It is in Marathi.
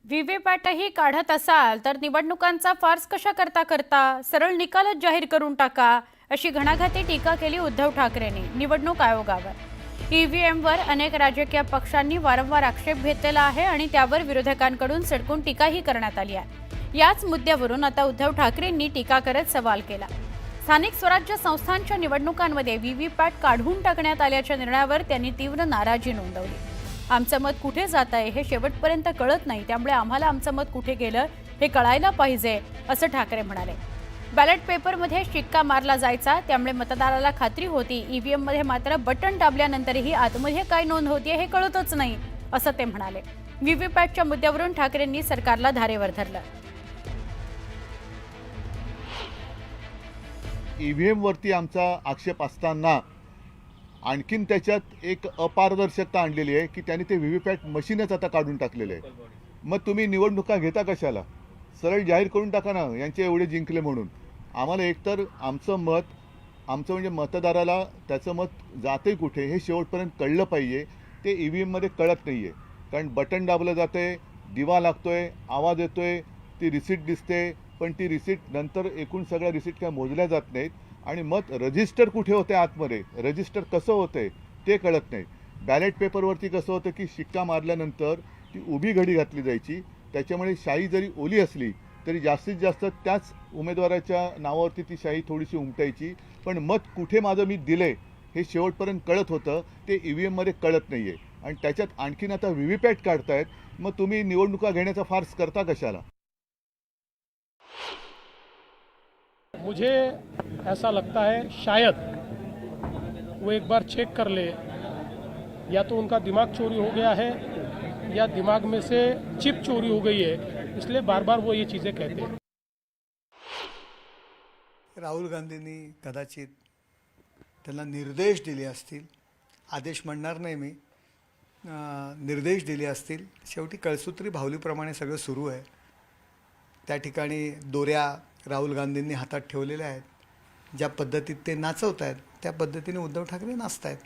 व्हीव्हीपॅटही काढत असाल तर निवडणुकांचा फार्स कशा करता करता सरळ निकालच जाहीर करून टाका, अशी घणाघाती टीका केली उद्धव ठाकरेंनी निवडणूक आयोगावर। ईव्हीएमवर अनेक राजकीय पक्षांनी वारंवार आक्षेप घेतलेला आहे आणि त्यावर विरोधकांकडून सडकून टीकाही करण्यात आली आहे। याच मुद्द्यावरून आता उद्धव ठाकरेंनी टीका करत सवाल केला। स्थानिक स्वराज्य संस्थांच्या निवडणुकांमध्ये व्हीव्हीपॅट काढून टाकण्यात आल्याच्या निर्णयावर त्यांनी तीव्र नाराजी नोंदवली। आमचं मत कुठे जात आहे हे शेवटपर्यंत कळत नाही, त्यामुळे आम्हाला आमचं मत कुठे गेलं हे कळायला पाहिजे, असं ठाकरे म्हणाले। बॅलेट पेपरमध्ये शिक्का मारला जायचा, त्यामुळे मतदाराला खात्री होती। ईव्हीएममध्ये मात्र बटन दाबल्यानंतरही आतमध्ये काय नोंद होतीये हे कळतच नाही, असं ते म्हणाले। व्हीव्हीपॅटच्या मुद्द्यावरून ठाकरेंनी सरकारला धारेवर धरलं। ईव्हीएम वरती आमचा आक्षेप असताना आणखीन त्याच्यात एक अपारदर्शकता आणलेली आहे की त्यांनी ते व्हीव्हीपॅट मशीनच आता काढून टाकलेले आहे। मग तुम्ही निवडणुका घेता कशाला? सरळ जाहीर करून टाका ना, यांचे एवढे जिंकले म्हणून। आम्हाला एकतर आमचं म्हणजे मतदाराला त्याचं मत जाते कुठे हे शेवटपर्यंत कळलं पाहिजे। ते ईव्हीएममध्ये कळत नाही आहे, कारण बटन दाबलं जातंय, दिवा लागतोय, आवाज येतोय, ती रिसीट दिसते, पण ती रिसीट नंतर एकूण सगळ्या रिसीट काय मोजल्या जात नाहीत आणि मत रजिस्टर कुठे होते, आतमध्ये रजिस्टर कसं होतंय ते कळत नाही। बॅलेट पेपरवरती कसं होतं की शिक्का मारल्यानंतर ती उभी घडी घातली जायची, त्याच्यामुळे शाई जरी ओली असली तरी जास्तीत जास्त त्याच उमेदवाराच्या नावावरती ती शाई थोडीशी उमटायची, पण मत कुठे माझं मी दिले हे शेवटपर्यंत कळत होतं, ते ईव्हीएममध्ये कळत नाही आहे। आणि त्याच्यात आणखीन आता व्हीव्हीपॅट काढतायत, मग तुम्ही निवडणुका घेण्याचा फार्स करता कशाला? मुझे ऐसा लगता है शायद वो एक बार चेक कर ले, या तो उनका दिमाग चोरी हो गया है या दिमाग में से चिप चोरी हो गई है, इसलिए बार बार वो ये चीज़ें कहते हैं। राहुल गांधींनी कदाचित त्यांना निर्देश दिले असतील, आदेश म्हणणार नाही मी, निर्देश दिले असतील। शेवटी कळसूत्री भावलीप्रमाणे सगळं सुरू आहे। त्या ठिकाणी दोऱ्या राहुल गांधींनी हातात ठेवलेल्या आहेत, ज्या पद्धतीत ते नाचवत आहेत त्या पद्धतीने उद्धव ठाकरे नाचत आहेत।